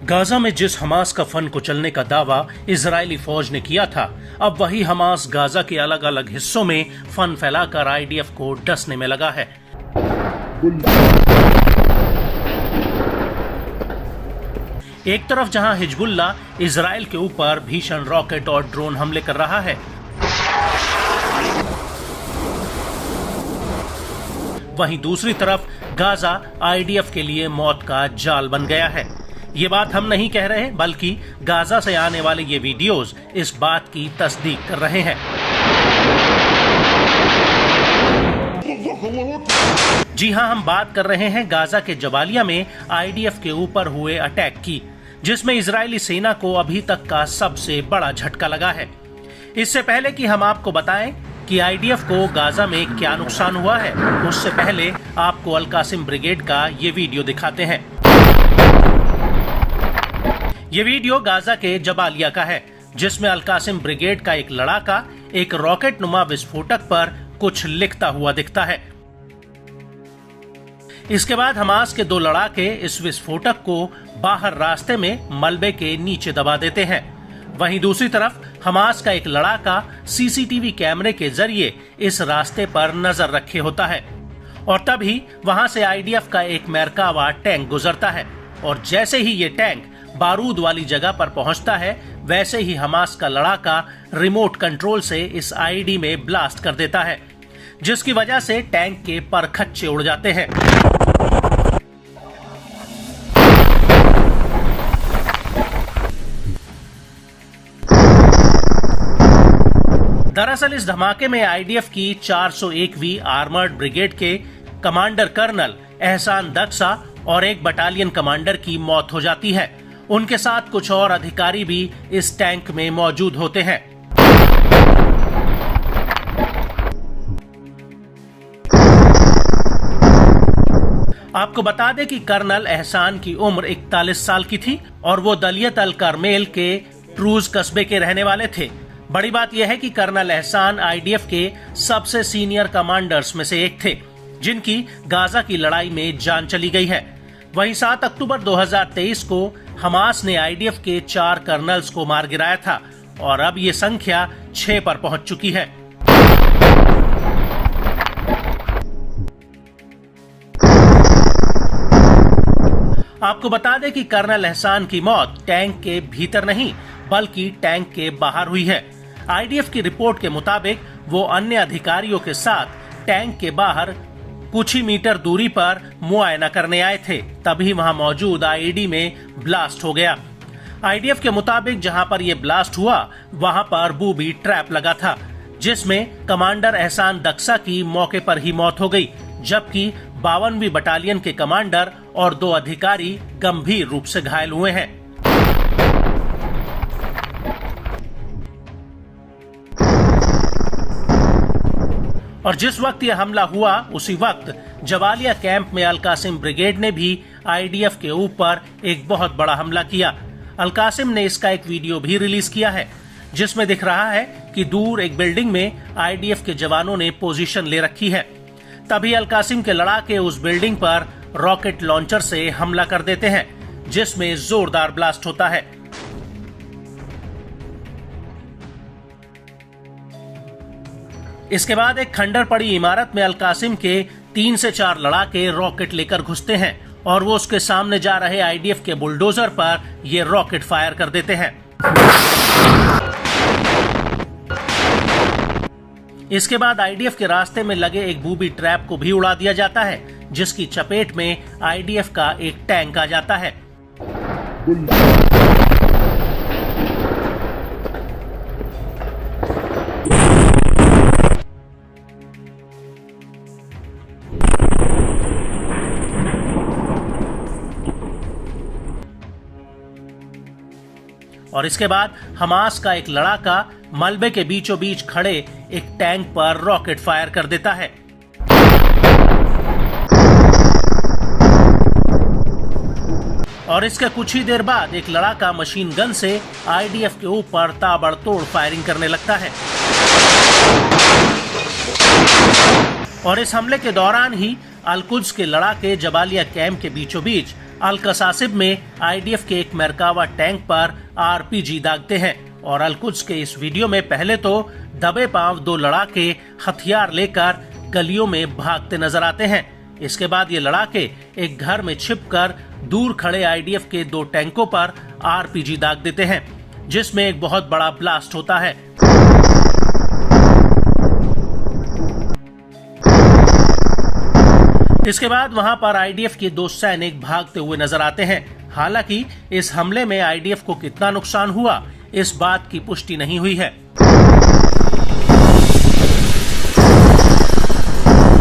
Gaza में जिस Hamas का फन कुचलने का दावा इजरायली फौज ने किया था, अब वही हमास गाजा के अलग अलग हिस्सों में फन फैलाकर आईडीएफ को डसने में लगा है। एक तरफ जहां हिजबुल्ला इजराइल के ऊपर भीषण रॉकेट और ड्रोन हमले कर रहा है, वहीं दूसरी तरफ गाजा आईडीएफ के लिए मौत का जाल बन गया है। ये बात हम नहीं कह रहे, बल्कि गाजा से आने वाले ये वीडियोस इस बात की तस्दीक कर रहे हैं। जी हां, हम बात कर रहे हैं गाजा के जबालिया में आईडीएफ के ऊपर हुए अटैक की, जिसमें इजरायली सेना को अभी तक का सबसे बड़ा झटका लगा है। इससे पहले कि हम आपको बताएं कि आईडीएफ को गाजा में क्या नुकसान हुआ है, उससे पहले आपको अल कासिम ब्रिगेड का ये वीडियो दिखाते हैं। ये वीडियो गाजा के जबालिया का है, जिसमें अल कासिम ब्रिगेड का एक लड़ाका एक रॉकेट नुमा विस्फोटक पर कुछ लिखता हुआ दिखता है। इसके बाद हमास के दो लड़ाके इस विस्फोटक को बाहर रास्ते में मलबे के नीचे दबा देते हैं। वहीं दूसरी तरफ हमास का एक लड़ाका सीसीटीवी कैमरे के जरिए इस रास्ते पर नजर रखे होता है और तभी वहां से आईडीएफ का एक मेरकावा टैंक गुजरता है और जैसे ही ये टैंक बारूद वाली जगह पर पहुंचता है, वैसे ही हमास का लड़ाका रिमोट कंट्रोल से इस आईडी में ब्लास्ट कर देता है, जिसकी वजह से टैंक के परखच्चे उड़ जाते हैं। दरअसल इस धमाके में आईडीएफ की 401वीं आर्मर्ड ब्रिगेड के कमांडर कर्नल एहसान दक्सा और एक बटालियन कमांडर की मौत हो जाती है। उनके साथ कुछ और अधिकारी भी इस टैंक में मौजूद होते हैं। आपको बता दें कि कर्नल एहसान की उम्र 41 साल की थी और वो दलियत अल करमेल के ट्रूज कस्बे के रहने वाले थे। बड़ी बात यह है कि कर्नल एहसान आईडीएफ के सबसे सीनियर कमांडर्स में से एक थे, जिनकी गाजा की लड़ाई में जान चली गई है। वहीं 7 अक्टूबर 2023 को हमास ने आईडीएफ के 4 कर्नल्स को मार गिराया था और अब ये संख्या 6 पर पहुंच चुकी है। आपको बता दें कि कर्नल एहसान की मौत टैंक के भीतर नहीं, बल्कि टैंक के बाहर हुई है। आईडीएफ की रिपोर्ट के मुताबिक वो अन्य अधिकारियों के साथ टैंक के बाहर कुछ ही मीटर दूरी पर मुआयना करने आए थे, तभी वहां मौजूद आईडी में ब्लास्ट हो गया। आईडीएफ के मुताबिक जहां पर यह ब्लास्ट हुआ, वहां पर बूबी ट्रैप लगा था, जिसमें कमांडर एहसान दक्सा की मौके पर ही मौत हो गई, जबकि 52वीं बटालियन के कमांडर और 2 अधिकारी गंभीर रूप से घायल हुए हैं। और जिस वक्त यह हमला हुआ, उसी वक्त जबालिया कैंप में अल कासिम ब्रिगेड ने भी आईडीएफ के ऊपर एक बहुत बड़ा हमला किया। अल कासिम ने इसका एक वीडियो भी रिलीज किया है, जिसमें दिख रहा है कि दूर एक बिल्डिंग में आईडीएफ के जवानों ने पोजीशन ले रखी है। तभी अल कासिम के लड़ाके उस बिल्डिंग पर रॉकेट लॉन्चर से हमला कर देते हैं, जिसमें जोरदार ब्लास्ट होता है। इसके बाद एक खंडर पड़ी इमारत में अल कासिम के 3 से 4 लड़ाके रॉकेट लेकर घुसते हैं और वो उसके सामने जा रहे आईडीएफ के बुलडोजर पर ये रॉकेट फायर कर देते हैं। इसके बाद आईडीएफ के रास्ते में लगे एक बूबी ट्रैप को भी उड़ा दिया जाता है, जिसकी चपेट में आईडीएफ का एक टैंक आ जाता है। और इसके बाद हमास का एक लड़ाका मलबे के बीचों बीच खड़े एक टैंक पर रॉकेट फायर कर देता है। और इसके कुछ ही देर बाद एक लड़ाका मशीन गन से आईडीएफ के ऊपर ताबड़तोड़ फायरिंग करने लगता है। और इस हमले के दौरान ही अल-कुद्स के लड़ाके जबालिया कैंप के बीचों बीच अल कसासिब में आईडीएफ के एक मरकावा टैंक पर आरपीजी दागते हैं और अल कुद्स के इस वीडियो में पहले तो दबे पांव 2 लड़ाके हथियार लेकर गलियों में भागते नजर आते हैं। इसके बाद ये लड़ाके एक घर में छिपकर दूर खड़े आईडीएफ के 2 टैंकों पर आरपीजी दाग देते हैं, जिसमें एक बहुत बड़ा ब्लास्ट होता है। इसके बाद वहां पर आईडीएफ के 2 सैनिक भागते हुए नजर आते हैं। हालांकि इस हमले में आईडीएफ को कितना नुकसान हुआ, इस बात की पुष्टि नहीं हुई है।